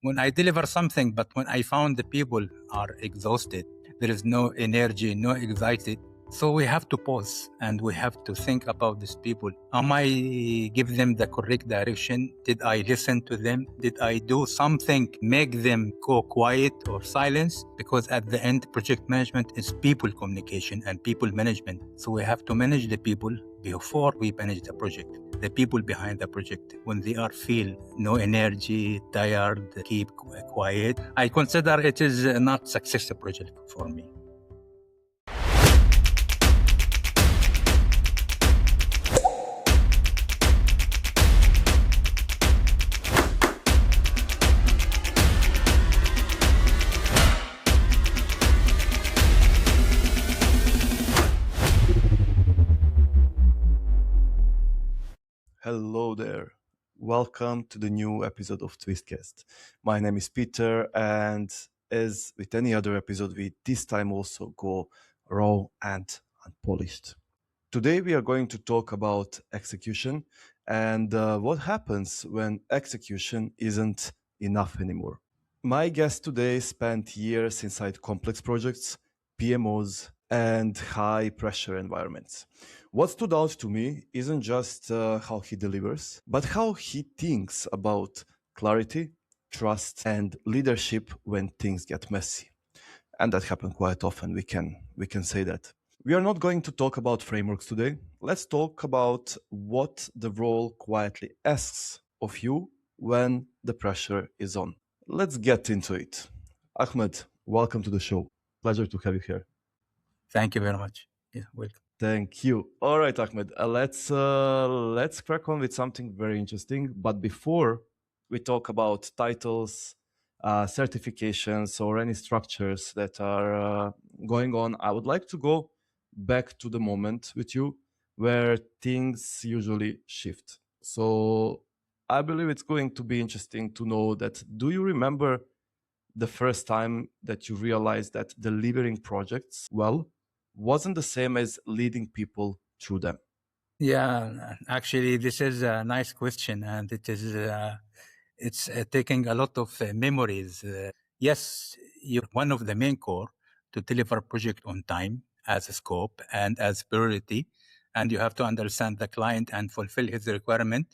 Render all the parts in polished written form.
when I deliver something, but when I found the people are exhausted, there is no energy, no excited. So we have to pause and we have to think about these people. Am I give them the correct direction? Did I listen to them? Did I do something make them go quiet or silence? Because at the end, project management is people communication and people management. So we have to manage the people before we manage the project. The people behind the project, when they are feel no energy, tired, keep quiet, I consider it is not successful project for me. Hello there. Welcome to the new episode of TWISTCAST. My name is Peter, and as with any other episode, we this time also go raw and unpolished. Today, we are going to talk about execution and what happens when execution isn't enough anymore. My guest today spent years inside complex projects, PMOs, and high pressure environments. What stood out to me isn't just how he delivers, but how he thinks about clarity, trust, and leadership when things get messy. And that happens quite often, we can say that. We are not going to talk about frameworks today. Let's talk about what the role quietly asks of you when the pressure is on. Let's get into it. Ahmed, welcome to the show. Pleasure to have you here. Thank you very much. Yeah, welcome. Thank you. All right, Ahmed. Let's crack on with something very interesting. But before we talk about titles, certifications, or any structures that are going on, I would like to go back to the moment with you where things usually shift. So I believe it's going to be interesting to know that. Do you remember the first time that you realized that delivering projects well wasn't the same as leading people through them? Yeah, actually, this is a nice question, and it's taking a lot of memories. Yes, you're one of the main core to deliver project on time as a scope and as priority, and you have to understand the client and fulfill his requirement.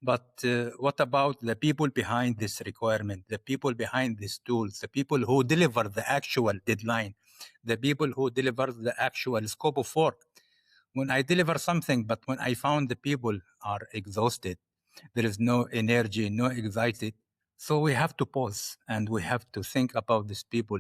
But what about the people behind this requirement, the people behind these tools, the people who deliver the actual deadline, the people who deliver the actual scope of work? When I deliver something, but when I found the people are exhausted, there is no energy, no excited. So we have to pause and we have to think about these people.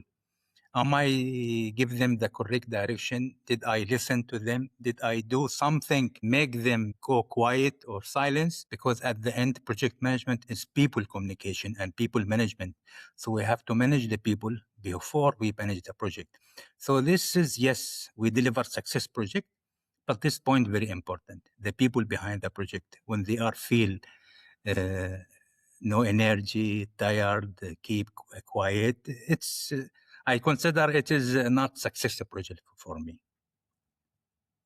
Am I give them the correct direction? Did I listen to them? Did I do something make them go quiet or silence? Because at the end, project management is people communication and people management. So we have to manage the people before we manage the project. So this is, yes, we deliver success project, but this point very important. The people behind the project, when they are feel uh, no energy, tired, keep quiet, it's I consider it is not successful project for me.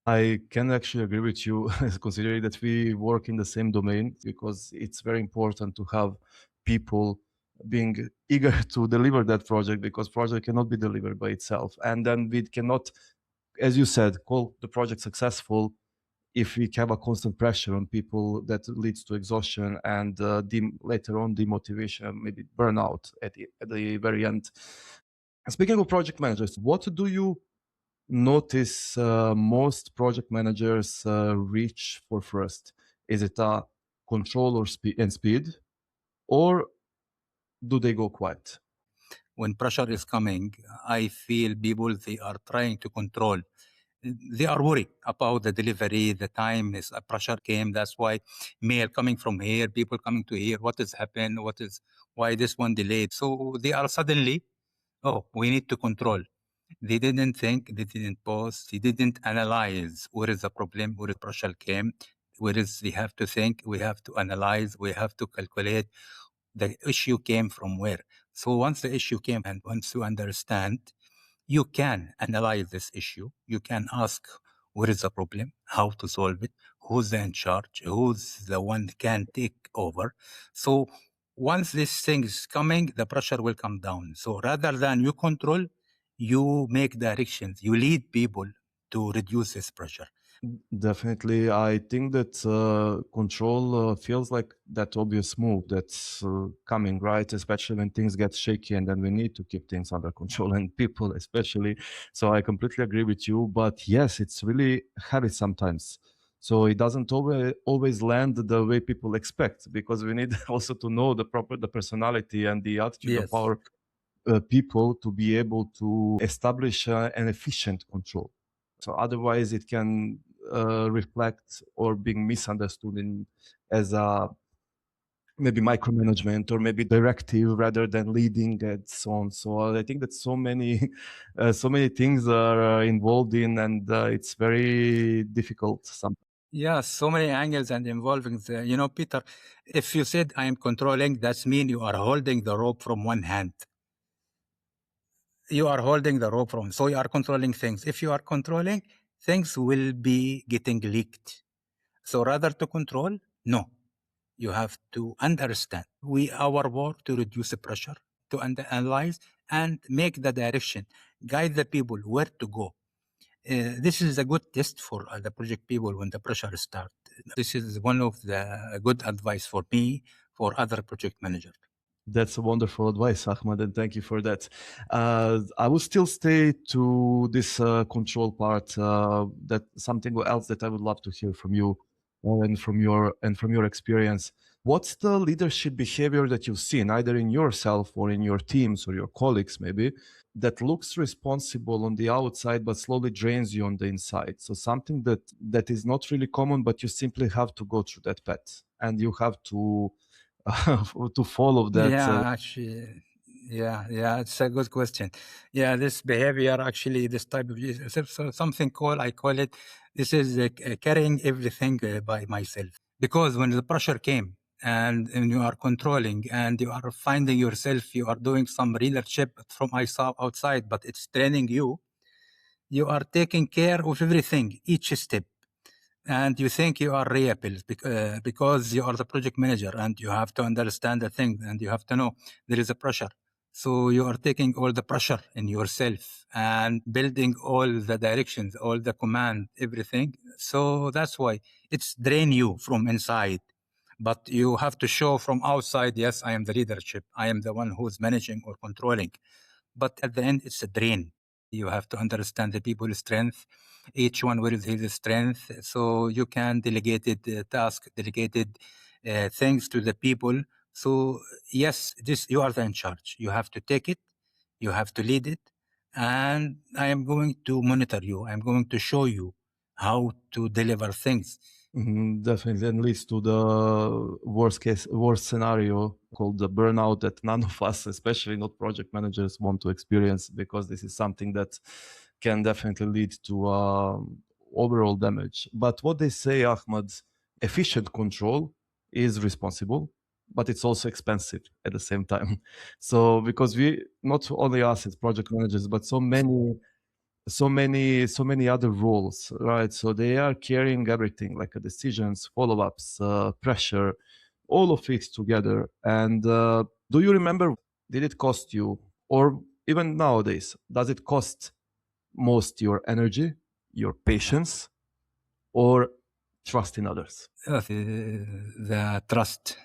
I can actually agree with you, considering that we work in the same domain, because it's very important to have people being eager to deliver that project, because project cannot be delivered by itself. And then we cannot, as you said, call the project successful if we have a constant pressure on people that leads to exhaustion and later on demotivation, maybe burnout at the very end. Speaking of project managers, what do you notice most project managers reach for first? Is it control or speed, or do they go quiet? When pressure is coming, I feel people, they are trying to control. They are worried about the delivery, the time is pressure came. That's why mail coming from here, people coming to here. What has happened? Why this one delayed? So they are suddenly, oh, we need to control. They didn't think, they didn't pause, they didn't analyze where is the problem, where the pressure came, where is we have to think, we have to analyze, we have to calculate the issue came from where. So once the issue came and once you understand, you can analyze this issue. You can ask what is the problem, how to solve it, who's in charge, who's the one can take over. So Once this thing is coming, the pressure will come down. So rather than you control, you make directions, you lead people to reduce this pressure. Definitely, I think that control feels like that obvious move that's coming, right? Especially when things get shaky and then we need to keep things under control and people especially. So I completely agree with you. But yes, it's really heavy sometimes. So it doesn't always land the way people expect, because we need also to know the personality and the attitude of Yes. our people to be able to establish an efficient control. So otherwise, it can reflect or being misunderstood as a maybe micromanagement or maybe directive rather than leading and so on. So I think that so many so many things are involved in, and it's very difficult sometimes. Yeah, so many angles and involving Peter, if you said I am controlling, that's mean you are holding the rope from one hand. You are holding the rope from, so you are controlling things. If you are controlling, things will be getting leaked. So rather to control, no. You have to understand. Our work to reduce the pressure, to analyze and make the direction, guide the people where to go. This is a good test for the project people when the pressure starts. This is one of the good advice for me, for other project managers. That's a wonderful advice, Ahmad, and thank you for that. I will still stay to this control part. That something else that I would love to hear from you and from your experience. What's the leadership behavior that you've seen, either in yourself or in your teams or your colleagues, maybe, that looks responsible on the outside but slowly drains you on the inside? So something that is not really common, but you simply have to go through that path, and you have to to follow that. Yeah, actually, yeah, it's a good question. Yeah, this behavior, actually, this type of something I call it. This is carrying everything by myself. Because when the pressure came and you are controlling and you are finding yourself, you are doing some leadership from outside, but it's training you. You are taking care of everything, each step, and you think you are reliable because you are the project manager and you have to understand the thing and you have to know there is a pressure. So you are taking all the pressure in yourself and building all the directions, all the command, everything. So that's why it's drain you from inside. But you have to show from outside, yes, I am the leadership. I am the one who's managing or controlling. But at the end, it's a drain. You have to understand the people's strength. Each one will his strength. So you can delegate task, delegated things to the people. So yes, this you are the in charge. You have to take it. You have to lead it. And I am going to monitor you. I'm going to show you how to deliver things. Definitely, and leads to the worst scenario called the burnout that none of us, especially not project managers, want to experience, because this is something that can definitely lead to overall damage. But what they say, Ahmad, efficient control is responsible, but it's also expensive at the same time. So because we, not only us as project managers, but so many other roles, right? So they are carrying everything, like decisions, follow-ups, pressure, all of it together. And do you remember, did it cost you, or even nowadays, does it cost most your energy, your patience, or trust in others? The trust.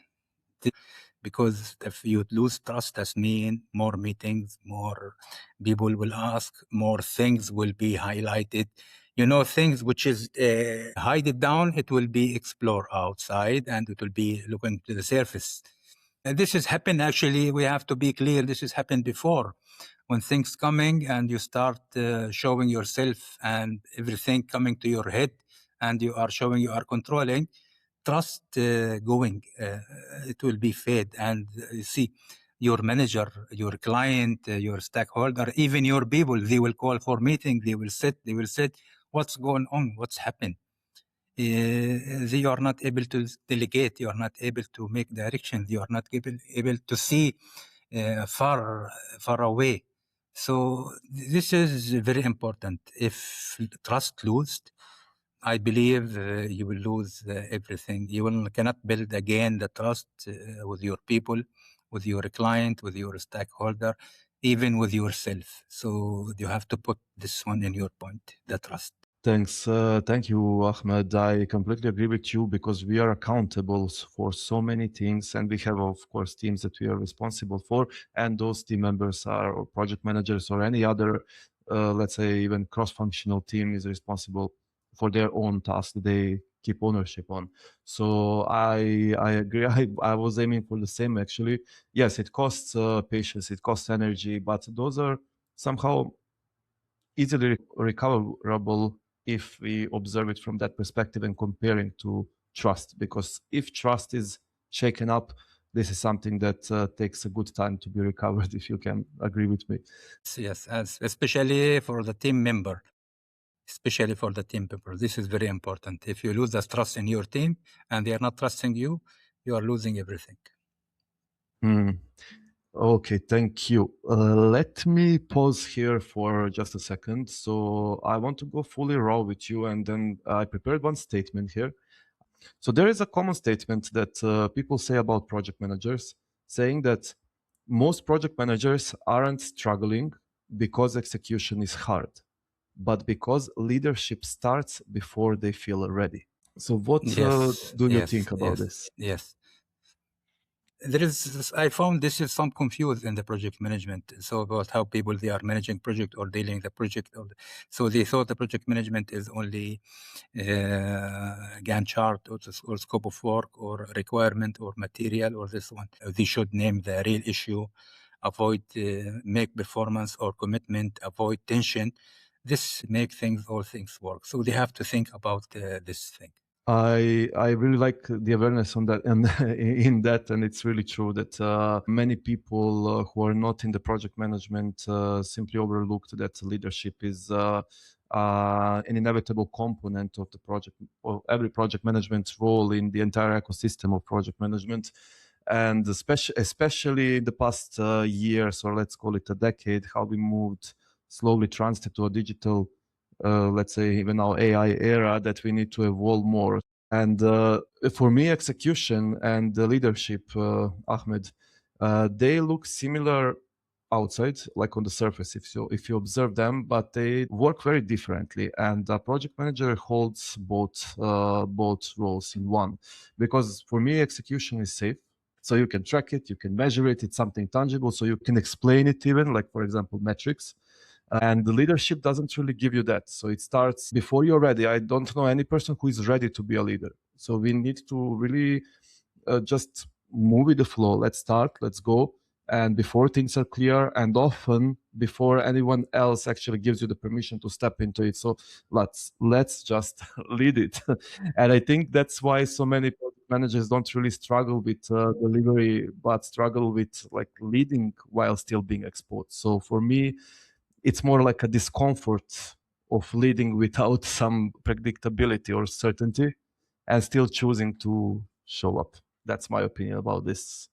Because if you lose trust, that means more meetings, more people will ask, more things will be highlighted. Things which is hide it down, it will be explored outside and it will be looking to the surface. And this has happened, actually, we have to be clear, this has happened before. When things coming and you start showing yourself and everything coming to your head and you are showing you are controlling, trust going, it will be fade. And you see, your manager, your client, your stakeholder, even your people, they will call for meeting. They will sit. What's going on? What's happened? They are not able to delegate. You are not able to make directions. You are not able to see far away. So this is very important. If trust lost, I believe you will lose everything. Cannot build again the trust with your people. with your client, with your stakeholder, even with yourself. So you have to put this one in your point, the trust. Thanks. Thank you, Ahmed. I completely agree with you because we are accountable for so many things, and we have, of course, teams that we are responsible for, and those team members are or project managers or any other, let's say, even cross-functional team is responsible for their own task that they keep ownership on. So I agree. I was aiming for the same actually. Yes, it costs patience, it costs energy, but those are somehow easily recoverable if we observe it from that perspective and comparing to trust. Because if trust is shaken up, this is something that takes a good time to be recovered, if you can agree with me. Yes, especially for the team member. Especially for the team member. This is very important. If you lose the trust in your team and they are not trusting you, you are losing everything. Okay, thank you. Let me pause here for just a second. So I want to go fully raw with you, and then I prepared one statement here. So there is a common statement that people say about project managers, saying that most project managers aren't struggling because execution is hard, but because leadership starts before they feel ready. So what Yes, do you yes, think about yes, this? yes. There is, I found this is some confused in the project management. So about how people they are managing project or dealing the project. So they thought the project management is only Gantt chart or scope of work or requirement or material or this one. They should name the real issue, avoid make performance or commitment, avoid tension. This make all things work. So they have to think about this thing. I really like the awareness on that and in that, and it's really true that many people who are not in the project management simply overlooked that leadership is an inevitable component of the project, of every project management role in the entire ecosystem of project management. And especially in the past years, or let's call it a decade, how we moved slowly transited to a digital, let's say even now AI era, that we need to evolve more. And for me, execution and the leadership, Ahmed, they look similar outside, like on the surface, if you observe them, but they work very differently. And a project manager holds both roles in one, because for me, execution is safe. So you can track it, you can measure it, it's something tangible, so you can explain it even, like for example, metrics. And the leadership doesn't really give you that. So it starts before you're ready. I don't know any person who is ready to be a leader. So we need to really just move with the flow. Let's start, let's go. And before things are clear, and often before anyone else actually gives you the permission to step into it. So let's just lead it. And I think that's why so many project managers don't really struggle with delivery, but struggle with like leading while still being exposed. So for me, it's more like a discomfort of leading without some predictability or certainty and still choosing to show up. That's my opinion about this.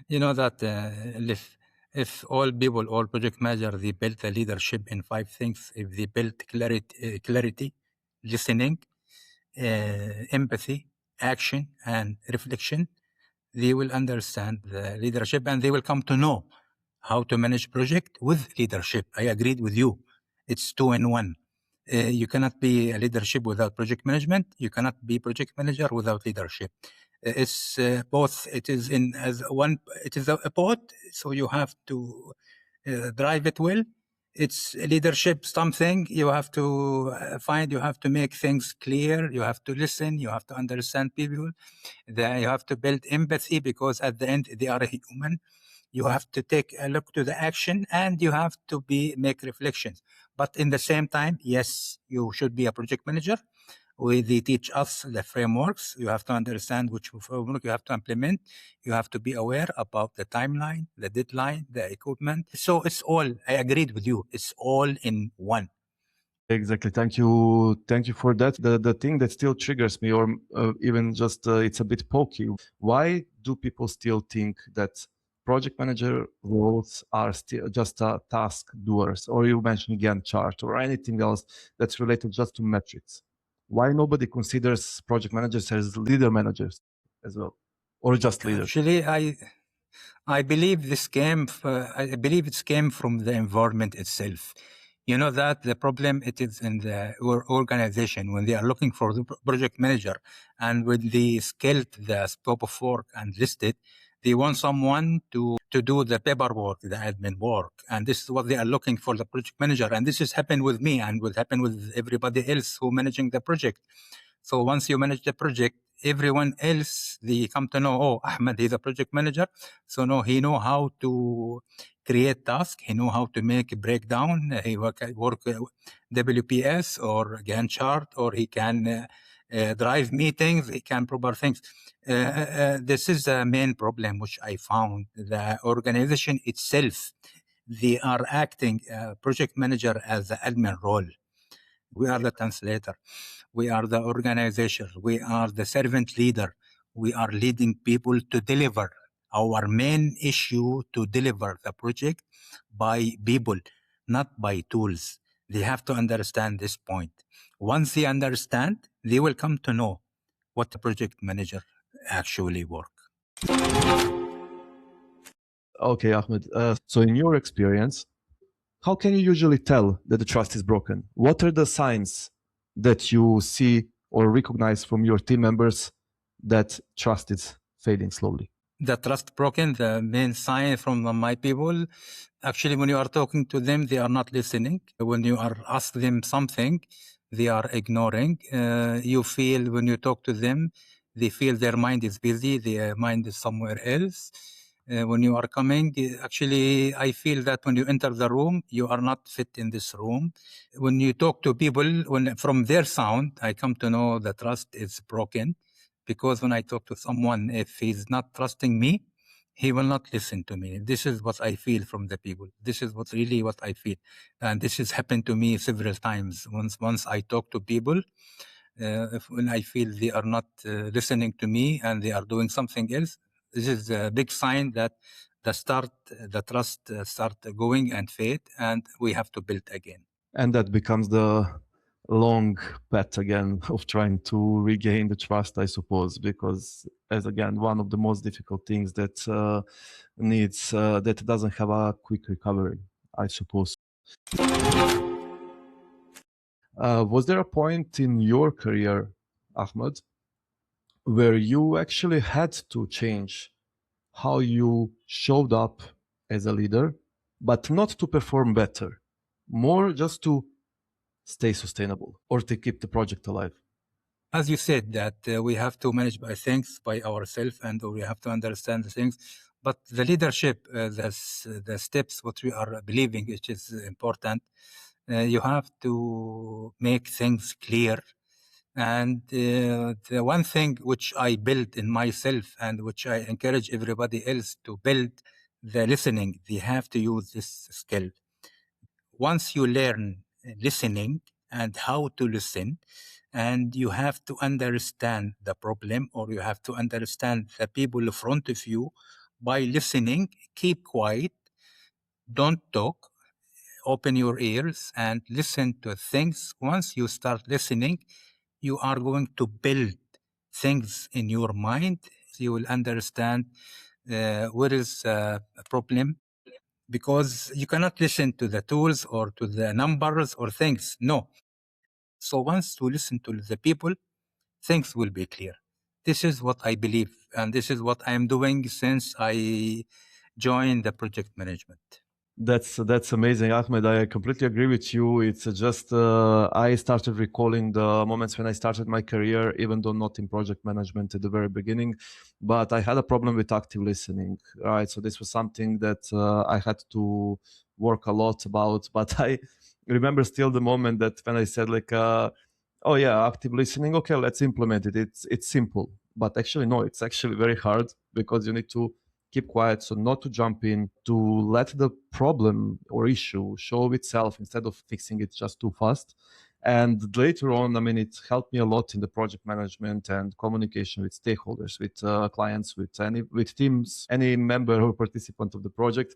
You know that if all people, all project managers, they built the leadership in 5 things. If they built clarity, listening, empathy, action, and reflection, they will understand the leadership and they will come to know how to manage project with leadership. I agreed with you. It's 2 in 1. You cannot be a leadership without project management. You cannot be project manager without leadership. It's both. It is in as one. It is a boat, so you have to drive it well. It's leadership. Something you have to find. You have to make things clear. You have to listen. You have to understand people. Then you have to build empathy because at the end they are a human. You have to take a look to the action and you have to make reflections. But in the same time, yes, you should be a project manager. They teach us the frameworks. You have to understand which framework you have to implement. You have to be aware about the timeline, the deadline, the equipment. So it's all, I agreed with you. It's all in one. Exactly. Thank you. Thank you for that. The thing that still triggers me, or even just it's a bit pokey. Why do people still think that project manager roles are still just task doers, or you mentioned Gantt chart, or anything else that's related just to metrics? Why nobody considers project managers as leader managers as well, or just leaders? Actually, I believe this came. I believe it came from the environment itself. You know that the problem it is in the organization when they are looking for the project manager, and when they scaled the scope of work and listed, they want someone to do the paperwork, the admin work, and this is what they are looking for the project manager. And this has happened with me, and will happen with everybody else who managing the project. So once you manage the project, everyone else they come to know, oh, Ahmed, he's a project manager. So no, he know how to create tasks. He know how to make a breakdown. He work WPS or Gantt chart, or he can drive meetings. He can proper things. This is the main problem which I found. The organization itself, they are acting project manager as the admin role. We are the translator. We are the organization. We are the servant leader. We are leading people to deliver. Our main issue to deliver the project by people, not by tools. They have to understand this point. Once they understand, they will come to know what the project manager actually work. Okay, Ahmed. So, in your experience, how can you usually tell that the trust is broken? What are the signs that you see or recognize from your team members that trust is fading slowly? The trust broken, the main sign from my people, actually, when you are talking to them, they are not listening. When you are asking them something, they are ignoring. You feel when you talk to them, they feel their mind is busy, their mind is somewhere else. When you are coming, actually, I feel that when you enter the room, you are not fit in this room. When you talk to people, from their sound, I come to know the trust is broken. Because when I talk to someone, if he's not trusting me, he will not listen to me. This is what I feel from the people. This is what I feel. And this has happened to me several times. Once I talk to people, when I feel they are not listening to me and they are doing something else, this is a big sign that the trust start going and fade, and we have to build again. And that becomes the long path again of trying to regain the trust, I suppose, because as again, one of the most difficult things that needs that doesn't have a quick recovery, I suppose. Was there a point in your career, Ahmed, where you actually had to change how you showed up as a leader, but not to perform better, more just to stay sustainable or to keep the project alive? As you said, that we have to manage by things by ourselves, and we have to understand the things. But the leadership, the steps what we are believing, which is important, you have to make things clear. And the one thing which I built in myself and which I encourage everybody else to build, the listening. They have to use this skill. Once you learn listening and how to listen, and you have to understand the problem, or you have to understand the people in front of you by listening, keep quiet, don't talk, open your ears and listen to things. Once you start listening, you are going to build things in your mind. You will understand where is a problem, because you cannot listen to the tools or to the numbers or things. No. So once you listen to the people, things will be clear. This is what I believe, and this is what I am doing since I joined the project management. That's amazing, Ahmed. I completely agree with you. It's just I started recalling the moments when I started my career, even though not in project management at the very beginning, but I had a problem with active listening, right? So this was something that I had to work a lot about. But I remember still the moment that when I said like, "Oh yeah, active listening. Okay, let's implement it. It's simple." But actually, no, it's actually very hard because you need to keep quiet, so not to jump in, to let the problem or issue show itself instead of fixing it just too fast. And later on, I mean, it helped me a lot in the project management and communication with stakeholders, with clients, with teams, any member or participant of the project.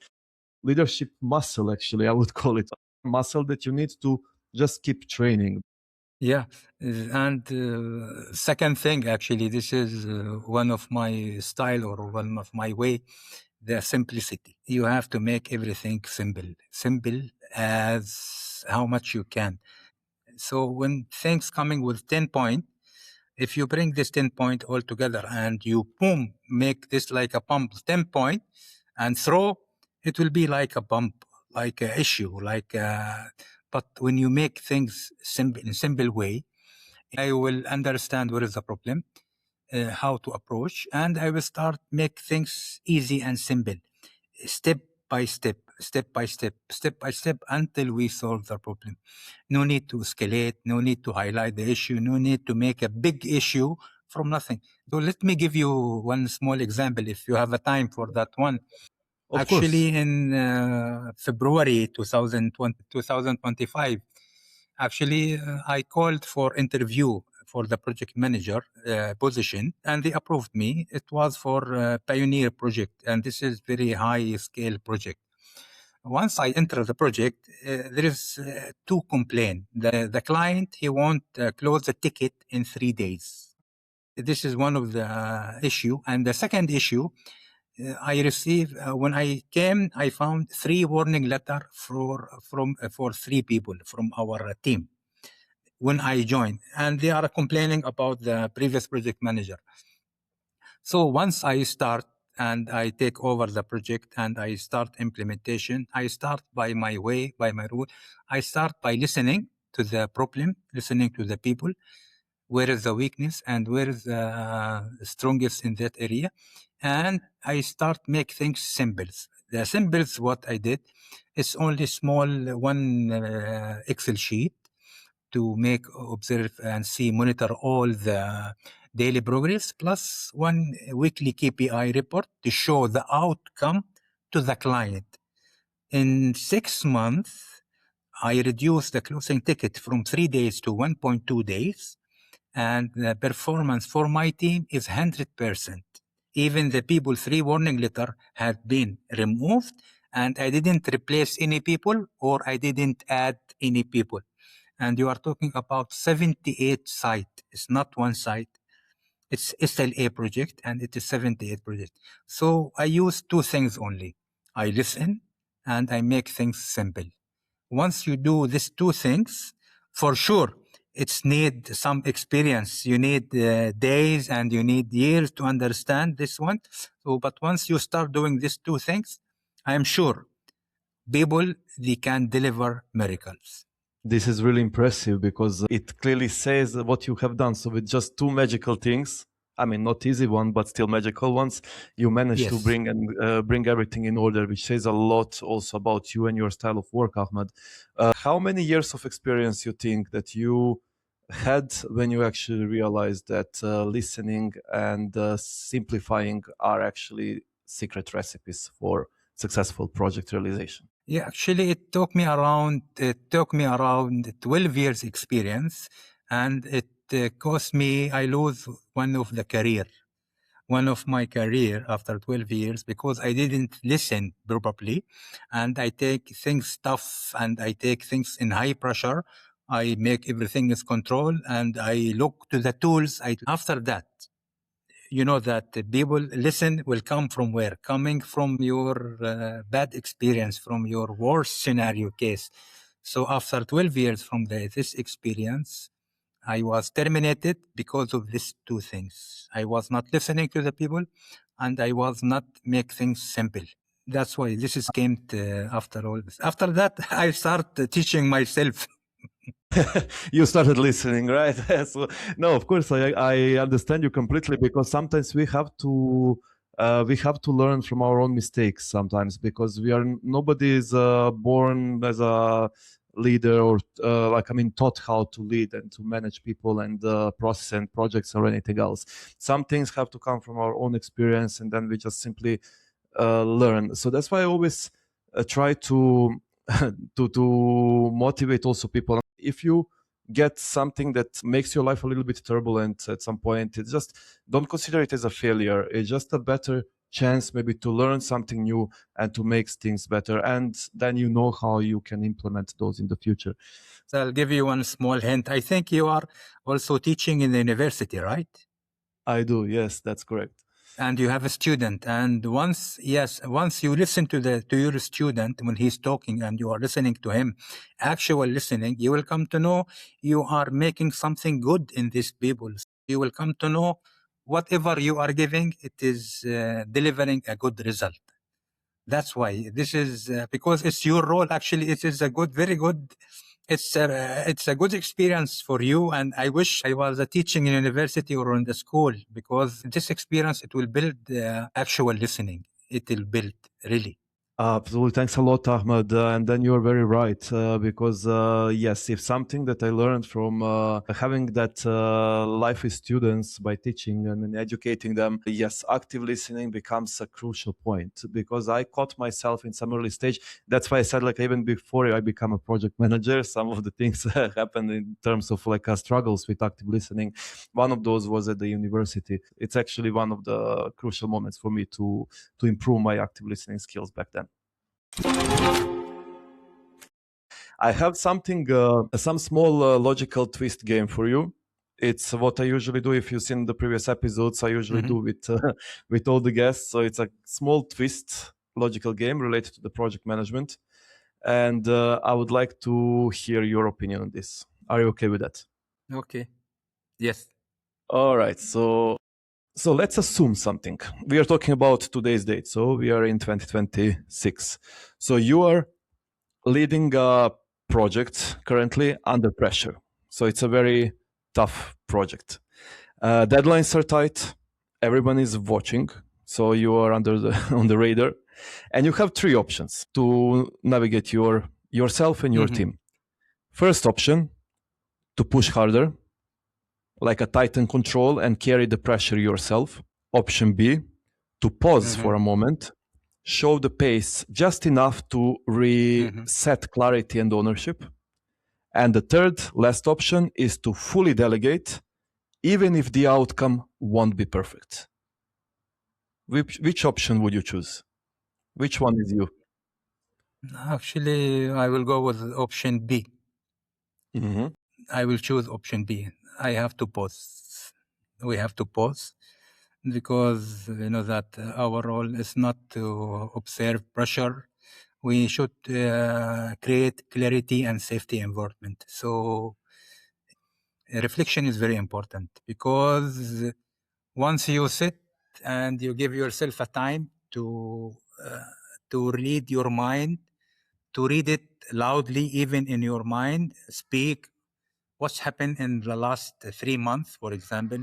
Leadership muscle, actually, I would call it muscle that you need to just keep training. Yeah, and second thing, actually, this is one of my style or one of my way. the simplicity. You have to make everything simple as how much you can. So when things coming with 10 point, if you bring this 10 point all together and you boom, make this like a pump 10 point and throw, it will be like a bump, like a issue, but when you make things simple, in a simple way, I will understand what is the problem, how to approach, and I will start make things easy and simple, step by step, until we solve the problem. No need to escalate, no need to highlight the issue, no need to make a big issue from nothing. So let me give you one small example if you have a time for that one. Of Actually, course. in February 2025, actually, I called for interview for the project manager position, and they approved me. It was for Pioneer project, and this is very high scale project. Once I enter the project, there is two complaints. The client, he want close the ticket in 3 days. This is one of the issue. And the second issue, I received when I came, I found 3 warning letter for 3 people from our team when I joined, and they are complaining about the previous project manager. So once I start and I take over the project and I start implementation, I start by my way, by my rule. I start by listening to the problem, listening to the people, where is the weakness and where is the strongest in that area. And I start make things symbols. The symbols, what I did, is only small one Excel sheet to make, observe, and see, monitor all the daily progress, plus one weekly KPI report to show the outcome to the client. In 6 months, I reduced the closing ticket from 3 days to 1.2 days, and the performance for my team is 100%. Even the people 3 warning letter have been removed, and I didn't replace any people or I didn't add any people. And you are talking about 78 site. It's not one site. It's SLA project and it is 78 project. So I use 2 things only. I listen and I make things simple. Once you do these 2 things, for sure, it's need some experience. You need days and you need years to understand this one. So, but once you start doing these 2 things, I am sure people, they can deliver miracles. This is really impressive because it clearly says what you have done. So with just 2 magical things, I mean, not easy one, but still magical ones, you managed to bring everything in order, which says a lot also about you and your style of work, Ahmad. How many years of experience you think that you had when you actually realized that listening and simplifying are actually secret recipes for successful project realization? Yeah, actually, it took me around 12 years experience, and it cost me, I lose one of my career after 12 years because I didn't listen properly, and I take things tough and I take things in high pressure. I make everything is control and I look to the tools. After that, you know that people listen will come from where? Coming from your bad experience, from your worst scenario case. So after 12 years from this experience, I was terminated because of these 2 things. I was not listening to the people and I was not make things simple. That's why this is came to, after all this. After that, I start teaching myself. You started listening, right? So, no, of course, I understand you completely because sometimes we have to learn from our own mistakes sometimes because nobody is born as a leader or taught how to lead and to manage people and process and projects or anything else. Some things have to come from our own experience and then we just simply learn. So that's why I always try to to motivate also people. If you get something that makes your life a little bit turbulent at some point, it's just don't consider it as a failure. It's just a better chance maybe to learn something new and to make things better, and then you know how you can implement those in the future. So I'll give you one small hint. I think you are also teaching in the university, right? I do, yes, that's correct. and you have a student, and once you listen to your student when he's talking and you are listening to him, actual listening, you will come to know you are making something good in these people. You will come to know whatever you are giving, it is delivering a good result. That's why this is because it's your role. Actually, it is a good, very good. It's a good experience for you, and I wish I was teaching in university or in the school, because this experience, it will build actual listening. It will build really. Absolutely. Thanks a lot, Ahmad. And then you're very right, because yes, if something that I learned from having that life with students by teaching and educating them, yes, active listening becomes a crucial point, because I caught myself in some early stage. That's why I said, like, even before I become a project manager, some of the things happened in terms of like struggles with active listening. One of those was at the university. It's actually one of the crucial moments for me to improve my active listening skills back then. I have something, some small logical twist game for you. It's what I usually do. If you've seen the previous episodes, I usually do with all the guests. So it's a small twist logical game related to the project management, and I would like to hear your opinion on this. Are you okay with that? Okay. Yes. All right. So let's assume something. We are talking about today's date. So we are in 2026. So you are leading a project currently under pressure. So it's a very tough project. Deadlines are tight. Everyone is watching. So you are under on the radar, and you have three options to navigate yourself and your team. First option, to push harder, like a tighten control and carry the pressure yourself. Option B, to pause for a moment, show the pace just enough to reset clarity and ownership. And the third, last option, is to fully delegate, even if the outcome won't be perfect. Which option would you choose? Which one is you? Actually, I will go with option B. I will choose option B. I have to pause. We have to pause, because you know that our role is not to observe pressure. We should create clarity and safety environment. So reflection is very important, because once you sit and you give yourself a time to read your mind, to read it loudly, even in your mind, speak what's happened in the last 3 months, for example,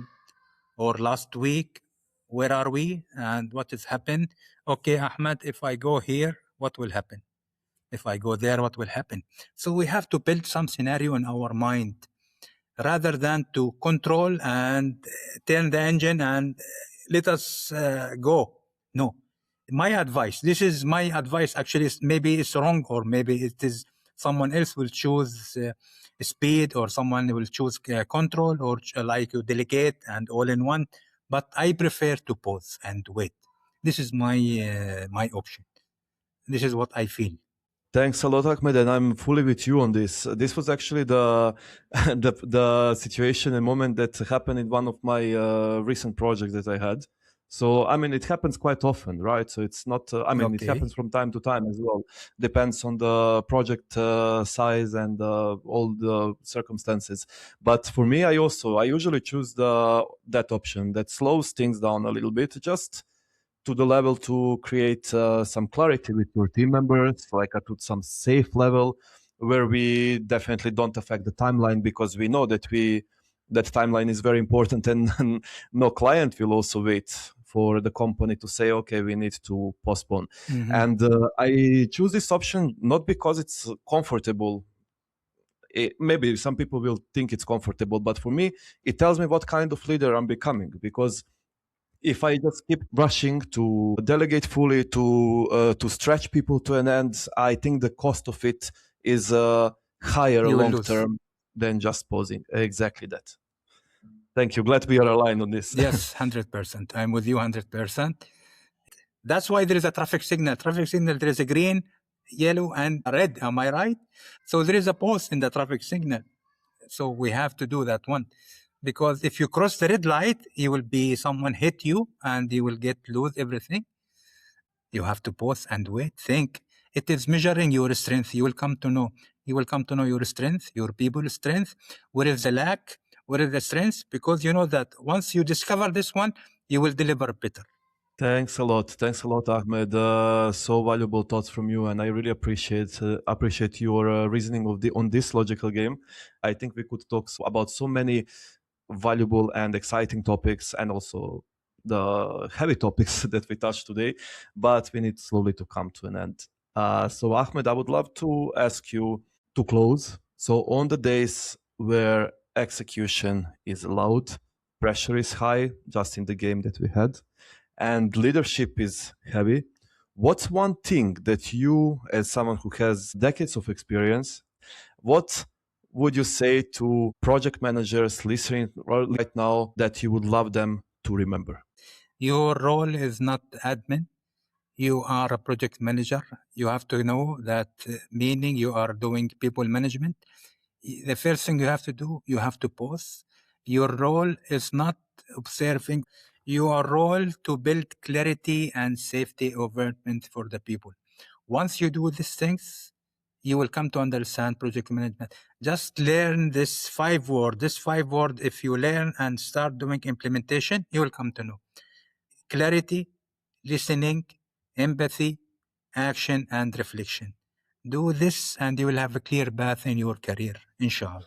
or last week. Where are we and what has happened? Okay, Ahmed, if I go here, what will happen? If I go there, what will happen? So we have to build some scenario in our mind, rather than to control and turn the engine and let us go. No. My advice, this is my advice, actually, maybe it's wrong, or maybe it is someone else will choose speed, or someone will choose control, or like you delegate and all in one. But I prefer to pause and wait. This is my option. This is what I feel. Thanks a lot, Ahmed, and I'm fully with you on this. This was actually the the situation and moment that happened in one of my recent projects that I had. So, I mean, it happens quite often, right? So it's not, I mean, it happens from time to time as well. Depends on the project size and all the circumstances. But for me, I usually choose that option that slows things down a little bit, just to the level to create some clarity with your team members, like at some safe level where we definitely don't affect the timeline, because we know that that timeline is very important, and no client will also wait for the company to say, okay, we need to postpone. And I choose this option not because it's comfortable. Maybe some people will think it's comfortable, but for me, it tells me what kind of leader I'm becoming, because if I just keep rushing to delegate fully, to stretch people to an end, I think the cost of it is higher long term than just pausing. Exactly that. Thank you. Glad we are aligned on this. Yes, 100%. I'm with you 100%. That's why there is a traffic signal. Traffic signal, there is a green, yellow, and red. Am I right? So there is a pause in the traffic signal. So we have to do that one. Because if you cross the red light, you will be someone hit you and you will lose everything. You have to pause and wait, think. It is measuring your strength. You will come to know. You will come to know your strength, your people's strength. Where is the lack? Where is the strength? Because you know that once you discover this one, you will deliver better. Thanks a lot. Thanks a lot, Ahmed. So valuable thoughts from you, and I really appreciate your reasoning on this logical game. I think we could talk about so many valuable and exciting topics, and also the heavy topics that we touched today, but we need slowly to come to an end. So, Ahmed, I would love to ask you to close. So, on the days where execution is loud, pressure is high, just in the game that we had, and leadership is heavy, what's one thing that you, as someone who has decades of experience, what would you say to project managers listening right now that you would love them to remember? Your role is not admin. You are a project manager. You have to know that, meaning you are doing people management. The first thing you have to do, you have to pause. Your role is not observing. Your role to build clarity and safety environment for the people. Once you do these things, you will come to understand project management. Just learn this 5 word. This 5 word, if you learn and start doing implementation, you will come to know clarity, listening, empathy, action, and reflection. Do this and you will have a clear path in your career, inshallah.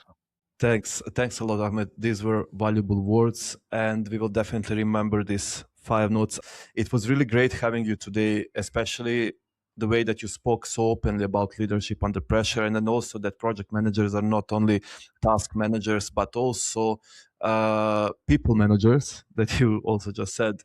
Thanks a lot, Ahmed. These were valuable words, and we will definitely remember these 5 notes. It was really great having you today, especially the way that you spoke so openly about leadership under pressure, and then also that project managers are not only task managers, but also people managers, that you also just said.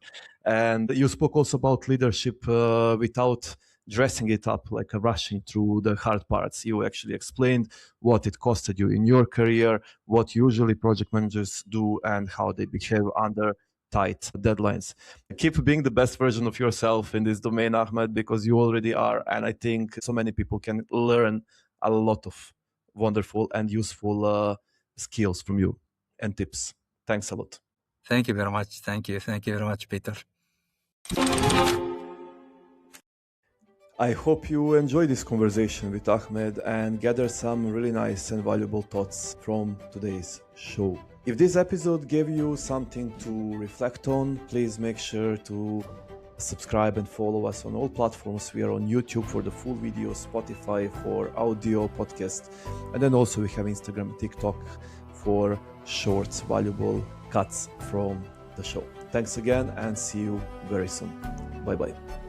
And you spoke also about leadership without dressing it up like rushing through the hard parts. You actually explained what it costed you in your career, what usually project managers do, and how they behave under tight deadlines. Keep being the best version of yourself in this domain, Ahmed, because you already are. And I think so many people can learn a lot of wonderful and useful skills from you and tips. Thanks a lot. Thank you very much. Thank you. Thank you very much, Peter. I hope you enjoyed this conversation with Ahmed and gathered some really nice and valuable thoughts from today's show. If this episode gave you something to reflect on, please make sure to subscribe and follow us on all platforms. We are on YouTube for the full video, Spotify for audio podcast, and then also we have Instagram, TikTok for shorts, valuable cuts from the show. Thanks again and see you very soon. Bye bye.